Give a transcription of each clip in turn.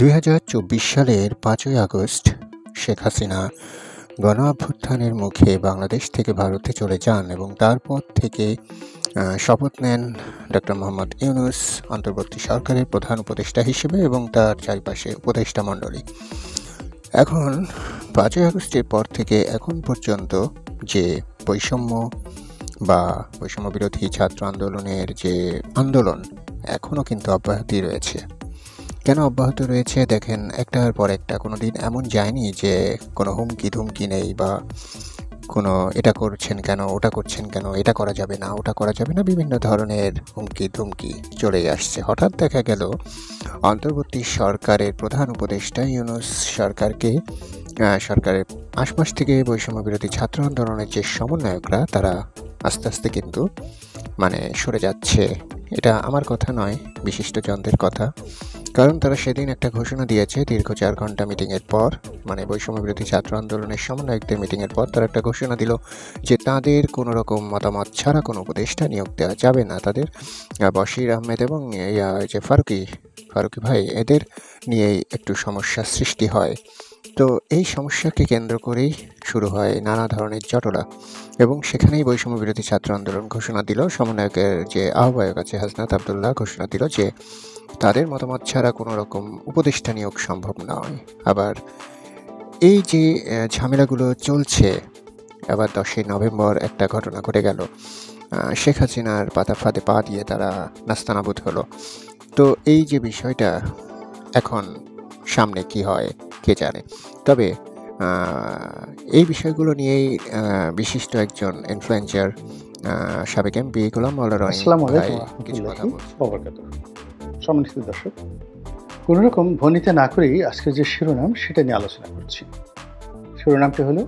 ২০২৪ সালের ৫ই আগস্ট শেখ হাসিনা গণ-অভ্যুত্থানের মুখে বাংলাদেশ থেকে ভারতে চলে যান এবং তারপর থেকে শপথ নেন ডক্টর মোহাম্মদ ইউনূস অন্তর্বর্তী সরকারের প্রধান উপদেষ্টা হিসেবে এবং তার চারপাশে উপদেষ্টা মণ্ডলী। এখন ৫ই আগস্টের পর থেকে এখন পর্যন্ত যে বৈষম্য বা বৈষম্য বিরোধী ছাত্র আন্দোলনের যে আন্দোলন এখনও কিন্তু অব্যাহতই রয়েছে। কেন অব্যাহত রয়েছে দেখেন, একটার পর একটা, কোনো দিন এমন যায়নি যে কোনো হুমকি ধুমকি নেই বা কোনো এটা করছেন কেন, ওটা করছেন কেন, এটা করা যাবে না, ওটা করা যাবে না, বিভিন্ন ধরনের হুমকি ধুমকি চলেই আসছে। হঠাৎ দেখা গেল অন্তর্বর্তী সরকারের প্রধান উপদেষ্টা ইউনূস সরকারের আশপাশ থেকে বৈষম্য বিরোধী ছাত্র আন্দোলনের যে সমন্বয়করা তারা আস্তে আস্তে কিন্তু সরে যাচ্ছে। এটা আমার কথা নয়, বিশিষ্টজনদের কথা। কারণ তারা সেদিন একটা ঘোষণা দিয়েছে দীর্ঘ 4 ঘন্টা মিটিংয়ের পর, বৈষম্য বিরোধী ছাত্র আন্দোলনের সমন্বয়কদের মিটিংয়ের পর তারা একটা ঘোষণা দিল যে তাদের কোনো রকম মতামত ছাড়া কোনো উপদেষ্টা নিয়োগ দেওয়া যাবে না। তাদের বশির আহমেদ এবং যে ফারুকি ভাই, এদের নিয়েই একটু সমস্যার সৃষ্টি হয়। তো এই সমস্যাকে কেন্দ্র করেই শুরু হয় নানা ধরনের জটলা এবং সেখানেই বৈষম্য বিরোধী ছাত্র আন্দোলন ঘোষণা দিল, সমন্বয়কের যে আহ্বায়ক আছে হাসনাত আবদুল্লাহ ঘোষণা দিল যে তাদের মতামত ছাড়া কোনো রকম উপদেষ্টা নিয়োগ সম্ভব নয়। আবার এই যে ঝামেলাগুলো চলছে, আবার 10ই নভেম্বর একটা ঘটনা ঘটে গেল, শেখ হাসিনার পাতা ফাঁদে পা দিয়ে তারা নাস্তানাবুদ হলো। তো এই যে বিষয়টা, এখন সামনে কি হয় কে জানে। তবে এই বিষয়গুলো নিয়েই বিশিষ্ট একজন ইনফ্লুয়েন্সার সাবেক এমপি গোলাম মাওলা রনি ভাই কিছু কথা বলছেন। সম্মানিত দর্শক, কোনো রকম ভনিতা না করেই আজকে যে শিরোনাম সেটা নিয়ে আলোচনা করছি। শিরোনামটি হলো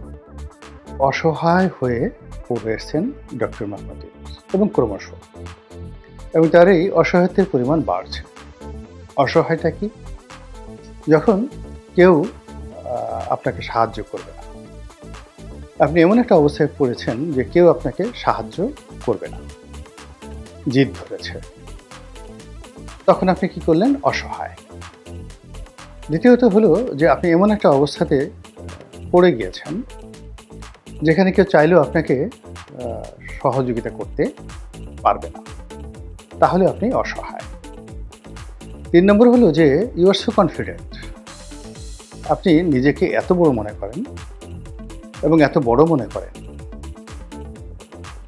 অসহায় হয়ে পড়ে এসেছেন ডক্টর মোহাম্মদ ইউনূস এবং ক্রমশ, এবং তার এই অসহায়ত্বের পরিমাণ বাড়ছে। অসহায়তা কি? যখন কেউ আপনাকে সাহায্য করবে না, আপনি এমন একটা অবস্থায় পড়েছেন যে কেউ আপনাকে সাহায্য করবে না, জিদ ধরেছে, তখন আপনি কি করলেন? অসহায়। দ্বিতীয়ত হলো যে আপনি এমন একটা অবস্থাতে পড়ে গিয়েছেন যেখানে কেউ চাইলেও আপনাকে সহযোগিতা করতে পারবে না, তাহলে আপনি অসহায়। 3 নম্বর হলো যে ইউ আর সো কনফিডেন্ট, আপনি নিজেকে এত বড় মনে করেন এবং এত বড় মনে করেন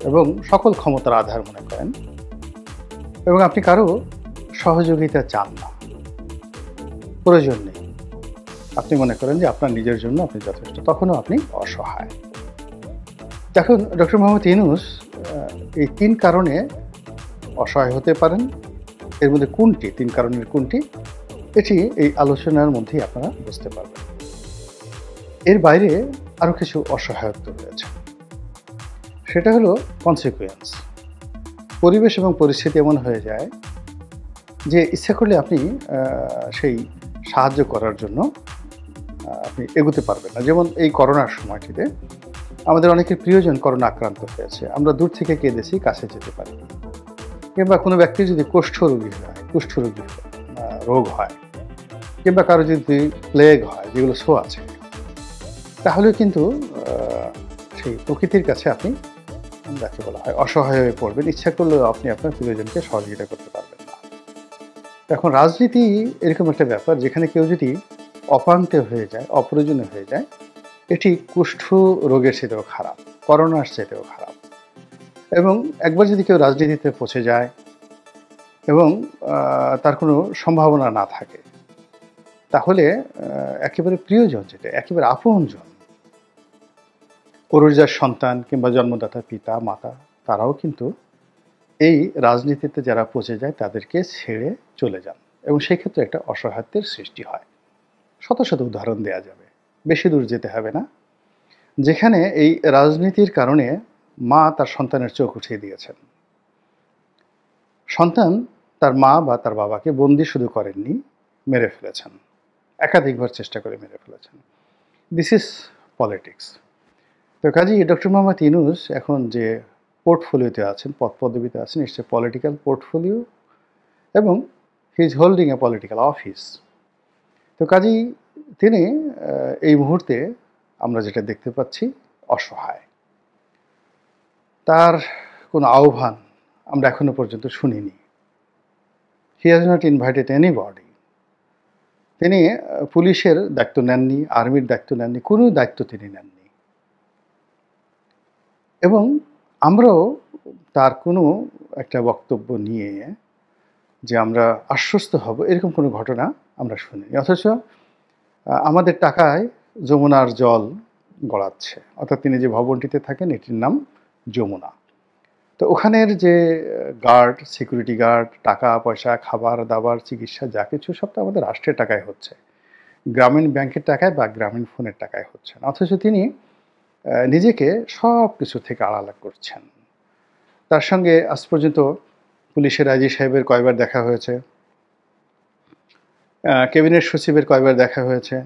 এবং সকল ক্ষমতার আধার মনে করেন এবং আপনি কারো সহযোগিতা চান না, প্রয়োজন নেই, আপনি মনে করেন যে আপনার নিজের জন্য আপনি যথেষ্ট, তখনও আপনি অসহায়। এখন ডক্টর মোহাম্মদ ইউনূস এই 3 কারণে অসহায় হতে পারেন। এর মধ্যে কোনটি, 3 কারণের কোনটি, এটি এই আলোচনার মধ্যেই আপনারা বুঝতে পারবেন। এর বাইরে আরও কিছু অসহায়ত্ব রয়েছে, সেটা হলো কনসিকুয়েন্স। পরিবেশ এবং পরিস্থিতি এমন হয়ে যায় যে ইচ্ছা করলে আপনি সেই সাহায্য করার জন্য আপনি এগোতে পারবেন না। যেমন এই করোনার সময়টিতে আমাদের অনেকের প্রিয়জন করোনা আক্রান্ত হয়েছে, আমরা দূর থেকে কেঁদেছি, কাছে যেতে পারি। কিংবা কোনো ব্যক্তির যদি কুষ্ঠরোগী রোগ হয়, কিংবা কারো যদি প্লেগ হয়, যেগুলো শো আছে, তাহলে কিন্তু সেই প্রকৃতির কাছে আপনি যাকে বলা হয় অসহায় হয়ে পড়বেন, ইচ্ছা করলেও আপনি আপনার প্রিয়জনকে সহযোগিতা করতে পারবেন না। এখন রাজনীতি এরকম একটা ব্যাপার যেখানে কেউ যদি অপান্তে হয়ে যায়, অপ্রয়োজনীয় হয়ে যায়, এটি কুষ্ঠ রোগের চেয়েও খারাপ, করোনার চেয়েও খারাপ। এবং একবার যদি কেউ রাজনীতিতে পৌঁছে যায় এবং তার কোনো সম্ভাবনা না থাকে, তাহলে একেবারে প্রিয়জন, যেটা একেবারে আপনজন, পরিযার সন্তান কিংবা জন্মদাতা পিতা মাতা, তারাও কিন্তু এই রাজনীতিতে যারা পৌঁছে যায় তাদেরকে ছেড়ে চলে যান এবং সেই ক্ষেত্রে একটা অসহায়ত্বের সৃষ্টি হয়। শত শত উদাহরণ দেওয়া যাবে, বেশি দূর যেতে হবে না, যেখানে এই রাজনীতির কারণে মা তার সন্তানের চোখ উঠিয়ে দিয়েছেন। সন্তান তার মা বা তার বাবাকে বন্দি শুধু করেননি, মেরে ফেলেছেন, একাধিকবার চেষ্টা করে মেরে ফেলেছেন। This is politics. তো কাজেই ডক্টর মোহাম্মদ ইউনূস এখন যে পোর্টফোলিওতে আছেন, পদ পদবিতে আছেন, ইটস এ পলিটিক্যাল পোর্টফোলিও এবং he is holding a political office. তো কাজেই তিনি এই মুহূর্তে আমরা যেটা দেখতে পাচ্ছি অসহায়। তার কোনো আহ্বান আমরা এখনো পর্যন্ত শুনিনি। He has not invited anybody. তিনি পুলিশের দায়িত্ব নেননি, আর্মির দায়িত্ব নেননি, কোনো দায়িত্ব তিনি নেননি। এবং আমরাও তার কোনো একটা বক্তব্য নিয়ে যে আমরা আশ্বস্ত হব, এরকম কোনো ঘটনা আমরা শুনিনি। অথচ আমাদের টাকায় যমুনার জল গড়াচ্ছে। অর্থাৎ তিনি যে ভবনটিতে থাকেন এটির নাম যমুনা। তো ওখানের যে গার্ড, সিকিউরিটি গার্ড, টাকা পয়সা, খাবার দাবার, চিকিৎসা যা কিছু সব তো আমাদের রাষ্ট্রের টাকায় হচ্ছে, গ্রামীণ ব্যাংকের টাকায় বা গ্রামীণ ফোনের টাকায় হচ্ছে না। অথচ তিনি নিজেকে সব কিছু থেকে আড়াল করছেন। তার সঙ্গে আজ পর্যন্ত পুলিশের আইজি সাহেবের কয়বার দেখা হয়েছে, ক্যাবিনেট সচিবের কয়বার দেখা হয়েছে,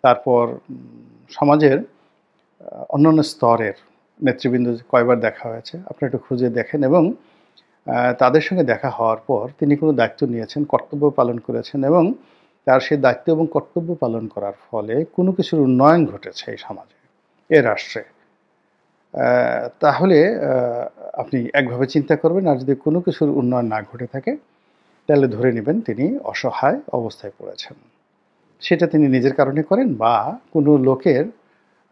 তারপর সমাজের অন্যান্য স্তরের নেতৃবৃন্দ কয়বার দেখা হয়েছে আপনি একটু খুঁজে দেখেন। এবং তাদের সঙ্গে দেখা হওয়ার পর তিনি কোনো দায়িত্ব নিয়েছেন, কর্তব্য পালন করেছেন, এবং তার সেই দায়িত্ব এবং কর্তব্য পালন করার ফলে কোনো কিছুর উন্নয়ন ঘটেছে এই সমাজে, এ রাষ্ট্রে, তাহলে আপনি একভাবে চিন্তা করবেন। আর যদি কোনো কিছুর উন্নয়ন না ঘটে থাকে তাহলে ধরে নেবেন তিনি অসহায় অবস্থায় পড়েছেন। সেটা তিনি নিজের কারণে করেন বা কোনো লোকের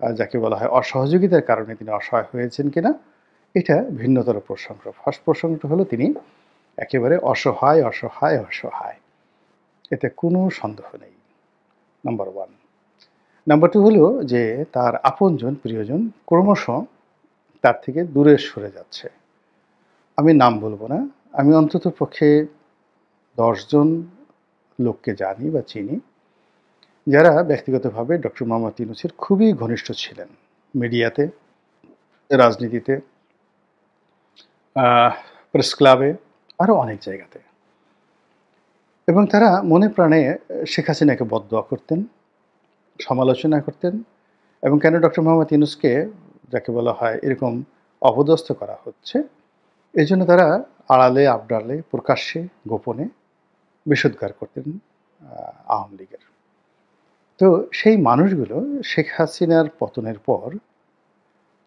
যাকে বলা হয় অসহযোগিতার কারণে তিনি অসহায় হয়েছেন কিনা, এটা ভিন্নতর প্রসঙ্গ। ফার্স্ট প্রসঙ্গটা হলো তিনি একেবারে অসহায় অসহায় অসহায়, এতে কোনো সন্দেহ নেই, নাম্বার ওয়ান। নাম্বার টু হলো যে তার আপনজন প্রিয়জন ক্রমশ তার থেকে দূরে সরে যাচ্ছে। আমি নাম বলবো না, আমি অন্তত পক্ষে 10 জন লোককে জানি বা চিনি যারা ব্যক্তিগতভাবে ডক্টর মোহাম্মদ ইউনূসের খুবই ঘনিষ্ঠ ছিলেন, মিডিয়াতে, রাজনীতিতে, প্রেস ক্লাবে, আরও অনেক জায়গাতে। এবং তারা মনে প্রাণে শেখ হাসিনাকে বদদোয়া করতেন, সমালোচনা করতেন, এবং কেন ডক্টর মোহাম্মদ ইউনূসকে যাকে বলা হয় এরকম অপদস্থ করা হচ্ছে, এই জন্য তারা আড়ালে আবডালে প্রকাশ্যে গোপনে বিষোদ্গার করতেন আওয়ামী লীগের। তো সেই মানুষগুলো শেখ হাসিনার পতনের পর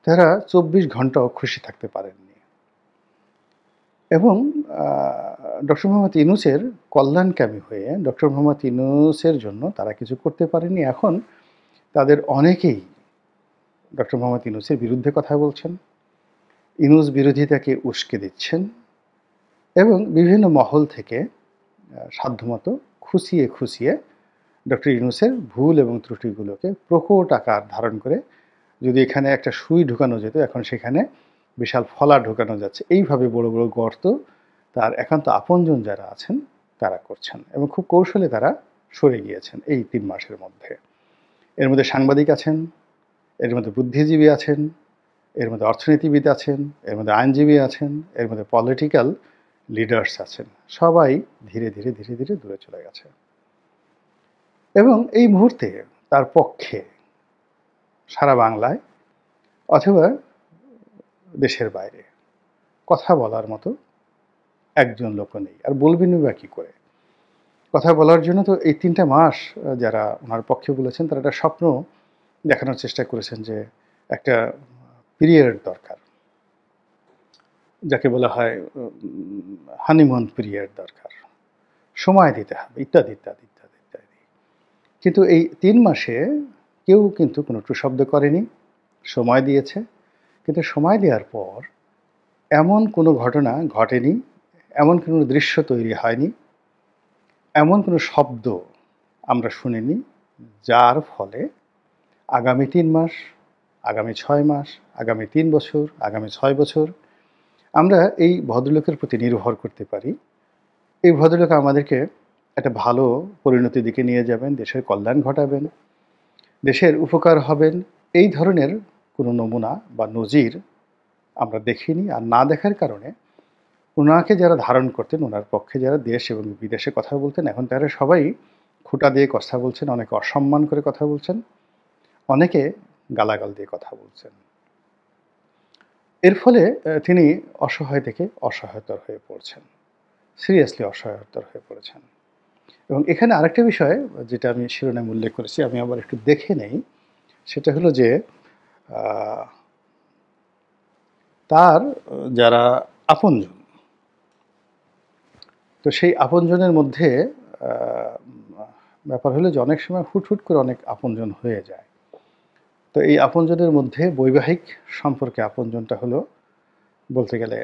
তারা 24 ঘন্টাও খুশি থাকতে পারেননি। এবং ডক্টর মোহাম্মদ ইউনূসের কল্যাণকামী হয়ে ডক্টর মোহাম্মদ ইউনূসের জন্য তারা কিছু করতে পারেনি। এখন তাদের অনেকেই ডক্টর মোহাম্মদ ইউনূসের বিরুদ্ধে কথা বলছেন, ইউনূস বিরোধিতাকে উস্কে দিচ্ছেন, এবং বিভিন্ন মহল থেকে সাধ্যমতো খুঁচিয়ে খুঁচিয়ে ডক্টর ইউনূসের ভুল এবং ত্রুটিগুলোকে প্রকট আকার ধারণ করে, যদি এখানে একটা সুই ঢুকানো যেত এখন সেখানে বিশাল ফলা ঢুকানো যাচ্ছে, এইভাবে বড় বড় গর্ত তার একান্ত আপনজন যারা আছেন তারা করছেন। এবং খুব কৌশলে তারা সরে গিয়েছেন এই 3 মাসের মধ্যে। এর মধ্যে সাংবাদিক আছেন, এর মধ্যে বুদ্ধিজীবী আছেন, এর মধ্যে অর্থনীতিবিদ আছেন, এর মধ্যে আইনজীবী আছেন, এর মধ্যে পলিটিক্যাল লিডার্স আছেন। সবাই ধীরে ধীরে ধীরে ধীরে দূরে চলে গেছে। এবং এই মুহূর্তে তার পক্ষে সারা বাংলায় অথবা দেশের বাইরে কথা বলার মতো একজন লোকও নেই। আর বলবেনই বা কী করে? কথা বলার জন্য তো এই 3টা মাস যারা ওনার পক্ষে বলেছেন তারা একটা স্বপ্ন দেখানোর চেষ্টা করেছেন যে একটা পিরিয়ড দরকার, যাকে বলা হয় হানিমুন পিরিয়ড দরকার, সময় দিতে হবে, ইত্যাদি ইত্যাদি ইত্যাদি ইত্যাদি। কিন্তু এই 3 মাসে কেউ কিন্তু কোনো টুশব্দ করেনি, সময় দিয়েছে। কিন্তু সময় দেওয়ার পর এমন কোনো ঘটনা ঘটেনি, এমন কোনো দৃশ্য তৈরি হয়নি, এমন কোনো শব্দ আমরা শুনিনি যার ফলে আগামী 3 মাস, আগামী 6 মাস, আগামী 3 বছর, আগামী 6 বছর আমরা এই ভদ্রলোকের প্রতি নির্ভর করতে পারি। এই ভদ্রলোক আমাদেরকে একটা ভালো পরিণতির দিকে নিয়ে যাবেন, দেশের কল্যাণ ঘটাবেন, দেশের উপকার হবেন, এই ধরনের কোনো নমুনা বা নজির আমরা দেখিনি। আর না দেখার কারণে ওনাকে যারা ধারণ করতেন, ওনার পক্ষে যারা দেশ এবং বিদেশে কথা বলতেন, এখন তারা সবাই খুঁটা দিয়ে কথা বলছেন, অনেকে অসম্মান করে কথা বলছেন, অনেকে গালাগাল দিয়ে কথা বলছেন। এর ফলে তিনি অসহায় থেকে অসহায়তর হয়ে পড়ছেন, সিরিয়াসলি অসহায়তর হয়ে পড়েছেন। এবং এখানে আরেকটা বিষয় যেটা আমি শিরোনামে উল্লেখ করেছি, আমি আবার একটু দেখে নেই, সেটা হলো যে তার যারা আপনজন, তো সেই আপনজনের মধ্যে ব্যাপার হলো যে অনেক সময় হুট করে অনেক আপনজন হয়ে যায়। তো এই আপনজনের মধ্যে বৈবাহিক সম্পর্কে আপনজনটা হলো বলতে গেলে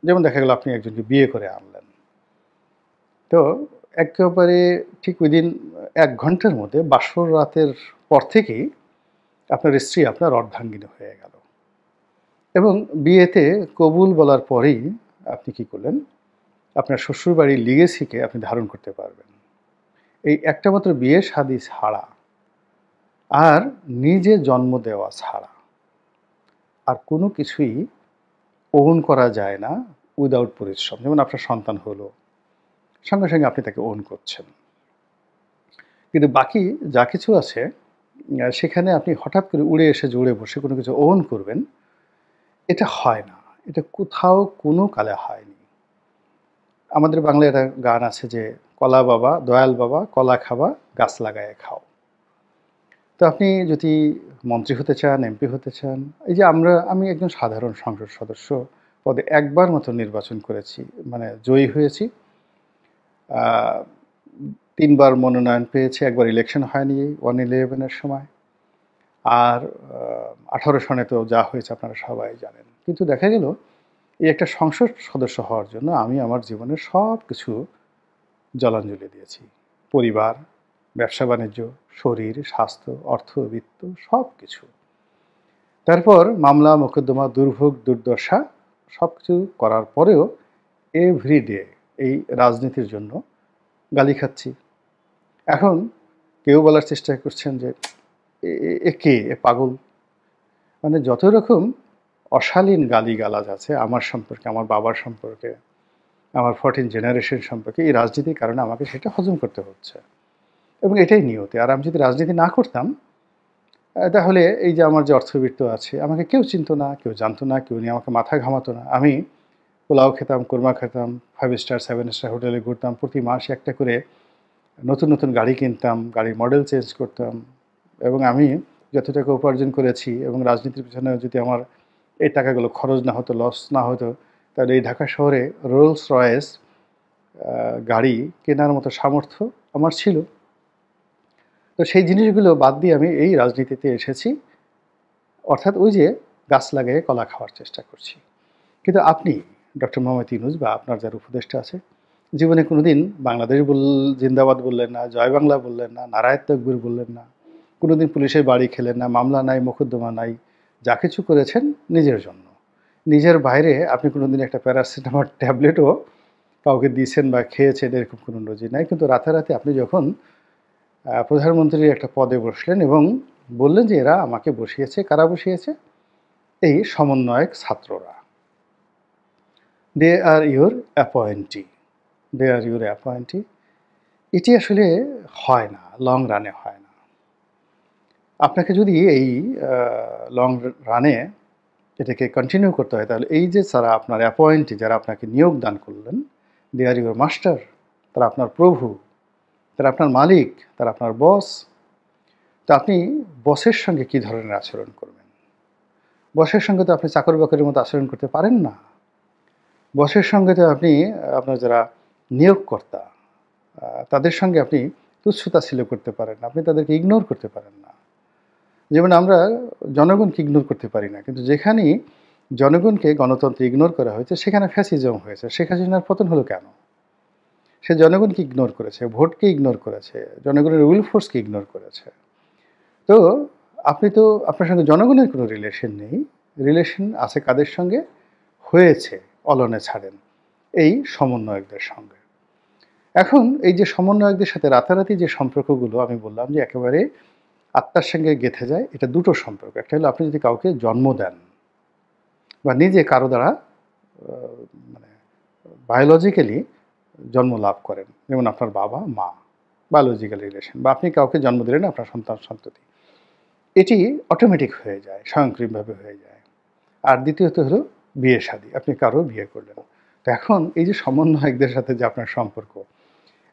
যেমন দেখা গেল আপনি একজনকে বিয়ে করে আনলেন, তো একেবারে ঠিক উইদিন ১ ঘন্টার মধ্যে বাসর রাতের পর থেকেই আপনার স্ত্রী আপনার অর্ধাঙ্গিনী হয়ে গেল এবং বিয়েতে কবুল বলার পরেই আপনি কি করলেন, আপনার শ্বশুরবাড়ির লিগেসিকে আপনি ধারণ করতে পারবেন। এই একটা মাত্র বিয়ে শাদী ছাড়া আর নিজে জন্ম দেওয়া ছাড়া আর কোনো কিছুই ওন করা যায় না উইদাউট পরিশ্রম। যেমন আপনার সন্তান হলো, সঙ্গে সঙ্গে আপনি তাকে ওন করছেন, কিন্তু বাকি যা কিছু আছে সেখানে আপনি হঠাৎ করে উড়ে এসে জুড়ে বসে কোনো কিছু ওন করবেন, এটা হয় না। এটা কোথাও কোনো কালে হয়নি। আমাদের বাংলায় একটা গান আছে যে কলা বাবা দয়াল বাবা কলা খাবা গাছ লাগায় খাও। তো আপনি যদি মন্ত্রী হতে চান, এমপি হতে চান, এই যে আমি একজন সাধারণ সংসদ সদস্য পদে একবার মতো নির্বাচন করেছি, মানে জয়ী হয়েছি। ৩ বার মনোনয়ন পেয়েছি, একবার ইলেকশন হয়নি 111-এর সময়, আর 18 সনে তো যা হয়েছে আপনারা সবাই জানেন। কিন্তু দেখা গেল এই একটা সংসদ সদস্য হওয়ার জন্য আমি আমার জীবনের সব কিছু জলাঞ্জলি দিয়েছি। পরিবার, ব্যবসা বাণিজ্য, শরীর, স্বাস্থ্য, অর্থ, বিত্ত সব কিছু। তারপর মামলা, মোকদ্দমা, দুর্ভোগ, দুর্দশা সব কিছু করার পরেও এভরিডে এই রাজনীতির জন্য গালি খাচ্ছি। এখন কেউ বলার চেষ্টা করছেন যে এ কে, এ পাগল। মানে যত রকম অশালীন গালিগালাজ আছে আমার সম্পর্কে, আমার বাবার সম্পর্কে, আমার 14 জেনারেশন সম্পর্কে, এই রাজনীতির কারণে আমাকে সেটা হজম করতে হচ্ছে এবং এটাই নিয়তি। আর আমি যদি রাজনীতি না করতাম তাহলে এই যে আমার যে অর্থবিত্ত আছে, আমাকে কেউ চিনতো না, কেউ জানতো না, কেউ নিয়ে আমাকে মাথা ঘামাতো না। আমি পোলাও খেতাম, কোরমা খেতাম, 5 স্টার 7 স্টার হোটেলে ঘুরতাম, প্রতি মাসে একটা করে নতুন গাড়ি কিনতাম, গাড়ির মডেল চেঞ্জ করতাম এবং আমি যত টাকা উপার্জন করেছি এবং রাজনীতির পিছনে যদি আমার এই টাকাগুলো খরচ না হতো, লস না হতো, তাহলে এই ঢাকা শহরে রোলস রয়েস গাড়ি কেনার মতো সামর্থ্য আমার ছিল। তো সেই জিনিসগুলো বাদ দিয়ে আমি এই রাজনীতিতে এসেছি, অর্থাৎ ওই যে গাছ লাগিয়ে কলা খাওয়ার চেষ্টা করছি। কিন্তু আপনি ডক্টর মোহাম্মদ ইউনূস বা আপনার যার উপদেষ্টা আছে, জীবনে কোনোদিন বাংলাদেশ জিন্দাবাদ বললেন না, জয় বাংলা বললেন না, নারায়ণ তকবীর বললেন না, কোনোদিন পুলিশের বাড়ি খেলেন না, মামলা নাই, মোকদ্দমা নাই। যা কিছু করেছেন নিজের জন্য। নিজের বাইরে আপনি কোনোদিন একটা প্যারাসিটামল ট্যাবলেটও কাউকে দিয়েছেন বা খেয়েছেন এরকম কোনো নজির নাই। কিন্তু রাতারাতি আপনি যখন প্রধানমন্ত্রীর একটা পদে বসলেন এবং বললেন যে এরা আমাকে বসিয়েছে, কারা বসিয়েছে? এই সমন্বয়ক ছাত্ররা। They are your appointee, they are your appointee. এটি আসলে হয় না, লং রানে হয় না। আপনাকে যদি এই লং রানে এটাকে কন্টিনিউ করতে হয়, তাহলে এই যে যারা আপনার অ্যাপয়েন্টি, যারা আপনাকে নিয়োগ দান করলেন, দে আর ইউর মাস্টার, তারা আপনার প্রভু, তারা আপনার মালিক, তারা আপনার বস। তো আপনি বসের সঙ্গে কী ধরনের আচরণ করবেন? বসের সঙ্গে তো আপনি চাকর বাকরের মতো আচরণ করতে পারেন না। বসের সঙ্গে তো আপনি আপনার যারা নিয়োগকর্তা তাদের সঙ্গে আপনি তুচ্ছতাচ্ছিল্য করতে পারেন না, আপনি তাদেরকে ইগনোর করতে পারেন না। যেমন আমরা জনগণকে ইগনোর করতে পারি না, কিন্তু যেখানেই জনগণকে গণতন্ত্রে ইগনোর করা হয়েছে সেখানে ফ্যাসিজম হয়েছে। শেখ হাসিনার পতন হলো কেন? সে জনগণকে ইগনোর করেছে, ভোটকে ইগনোর করেছে, জনগণের উইল ফোর্সকে ইগনোর করেছে। তো আপনি তো, আপনার সঙ্গে জনগণের কোনো রিলেশন নেই, রিলেশন আছে কাদের সঙ্গে হয়েছে অলনে ছাড়েন, এই সমন্বয়কদের সঙ্গে। এখন এই যে সমন্বয়কদের সাথে রাতারাতি যে সম্পর্কগুলো আমি বললাম যে একেবারে আত্মার সঙ্গে গেঁথে যায়, এটা দুটো সম্পর্ক। একটা হলো আপনি যদি কাউকে জন্ম দেন বা নিজে কারো দ্বারা মানে বায়োলজিক্যালি জন্ম লাভ করেন, যেমন আপনার বাবা মা, বায়োলজিক্যাল রিলেশন, বা আপনি কাউকে জন্ম দিলেন আপনার সন্তান সন্ততি, এটি অটোমেটিক হয়ে যায়, স্বয়ংক্রিয়ভাবে হয়ে যায়। আর দ্বিতীয়ত হলো বিয়ে শাদী, আপনি কারো বিয়ে করলেন। তো এখন এই যে সমন্বয়কদের সাথে যে আপনার সম্পর্ক,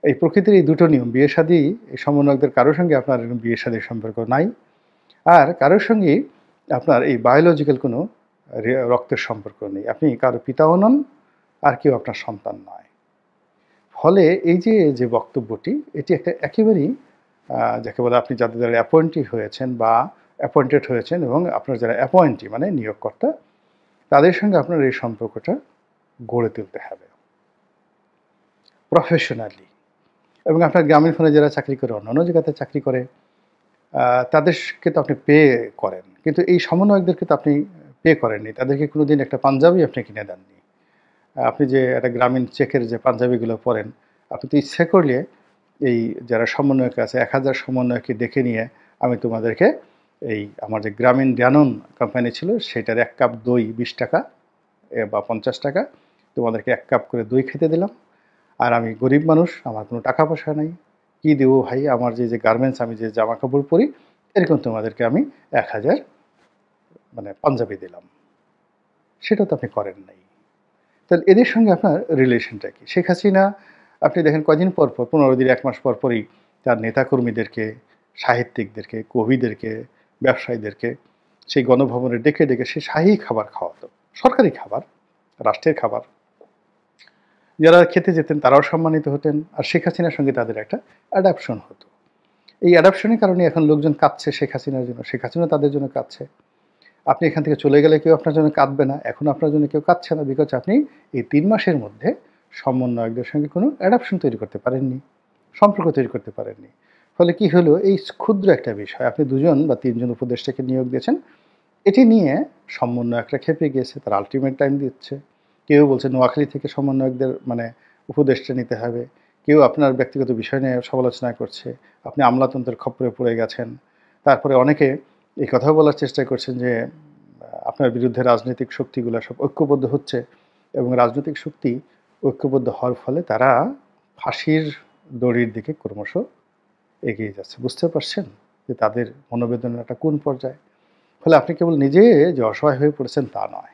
এই প্রকৃতির এই দুটো নিয়ম, বিয়ে শাদী, এই সমন্বয়কদের কারোর সঙ্গে আপনার এরকম বিয়ে শাদীর সম্পর্ক নাই, আর কারোর সঙ্গেই আপনার এই বায়োলজিক্যাল কোনো রক্তের সম্পর্ক নেই। আপনি কারো পিতাও নন, আর কেউ আপনার সন্তান নয়। ফলে এই যে বক্তব্যটি, এটি একটা একেবারেই যাকে বলে আপনি যাদের দ্বারা অ্যাপয়েন্টেড হয়েছেন এবং আপনার যারা অ্যাপয়েন্টি মানে নিয়োগকর্তা, তাদের সঙ্গে আপনার এই সম্পর্কটা গড়ে তুলতে হবে প্রফেশনালি। এবং আপনার গ্রামীণ ফোনে যারা চাকরি করে, অন্যান্য জায়গাতে চাকরি করে, তাদেরকে তো আপনি পে করেন, কিন্তু এই সমন্বয়কদেরকে তো আপনি পে করেননি। তাদেরকে কোনোদিন একটা পাঞ্জাবি আপনি কিনে দেননি। আপনি যে একটা গ্রামীণ চেকের যে পাঞ্জাবিগুলো পরেন, আপনি তো ইচ্ছে করলে এই যারা সমন্বয়ক আছে 1000 সমন্বয়কে ডেকে নিয়ে আমি তোমাদেরকে এই আমার যে গ্রামীণ ড্যানন কোম্পানি ছিল সেটার 1 কাপ দই 20 টাকা বা 50 টাকা, তোমাদেরকে 1 কাপ করে দই খেতে দিলাম, আর আমি গরিব মানুষ, আমার কোনো টাকা পয়সা নাই, কী দেবো ভাই, আমার যে গার্মেন্টস, আমি যে জামা কাপড় পরি, এরকম তোমাদেরকে আমি 1000 মানে পাঞ্জাবি দিলাম। সেটা তো আপনি করেন নাই। তাহলে এদের সঙ্গে আপনার রিলেশনটা কি? শেখ হাসিনা আপনি দেখেন কয়দিন পর 15 দিন 1 মাস পরই তার নেতাকর্মীদেরকে, সাহিত্যিকদেরকে, কবিদেরকে, ব্যবসায়ীদেরকে সেই গণভবনে ডেকে সে শাহী খাবার খাওয়াতো। সরকারি খাবার, রাষ্ট্রের খাবার। যারা খেতে যেতেন তারাও সম্মানিত হতেন, আর শেখ হাসিনার সঙ্গে তাদের একটা অ্যাডাপশন হতো। এই অ্যাডাপশনের কারণে এখন লোকজন কাঁদছে শেখ হাসিনার জন্য, শেখ হাসিনা তাদের জন্য কাঁদছে। আপনি এখান থেকে চলে গেলে কেউ আপনার জন্য কাঁদবে না, এখন আপনার জন্য কেউ কাঁদছে না, বিকজ আপনি এই 3 মাসের মধ্যে সমন্বয়কদের সঙ্গে কোনো অ্যাডাপশন তৈরি করতে পারেননি, সম্পর্ক তৈরি করতে পারেননি। ফলে কি হলো, এই ক্ষুদ্র একটা বিষয়, আপনি 2 জন বা 3 জন উপদেষ্টাকে নিয়োগ দিয়েছেন, এটি নিয়ে সমন্বয়করা খেপে গিয়েছে, তারা আলটিমেট টাইম দিচ্ছে। কেউ বলছে নোয়াখালী থেকে সমন্বয়কদের মানে উপদেষ্টা নিতে হবে, কেউ আপনার ব্যক্তিগত বিষয় নিয়ে সমালোচনা করছে, আপনি আমলাতন্ত্রের খপ্পরে পড়ে গেছেন। তারপরে অনেকে এই কথাও বলার চেষ্টা করছেন যে আপনার বিরুদ্ধে রাজনৈতিক শক্তিগুলো সব ঐক্যবদ্ধ হচ্ছে, এবং রাজনৈতিক শক্তি ঐক্যবদ্ধ হওয়ার ফলে তারা ফাঁসির দড়ির দিকে ক্রমশ এগিয়ে যাচ্ছে। বুঝতে পারছেন যে তাদের মনোবেদনাটা কোন পর্যায়ে? ফলে আপনি কেবল নিজে যে অসহায় হয়ে পড়েছেন তা নয়,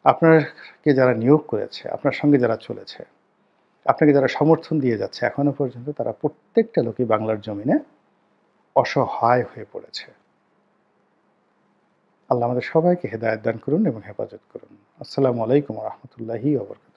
আপনাকে যারা নিয়োগ করেছে, আপনার সঙ্গে যারা চলেছে, আপনাকে যারা সমর্থন দিয়ে যাচ্ছে এখনো পর্যন্ত, তারা প্রত্যেকটা লোকই বাংলার জমিনে অসহায় হয়ে পড়েছে। আল্লাহ আমাদের সবাইকে হেদায়েত দান করুন এবং হেফাজত করুন। আসসালামু আলাইকুম ওয়া রাহমাতুল্লাহি ওয়া বারাকাতুহু।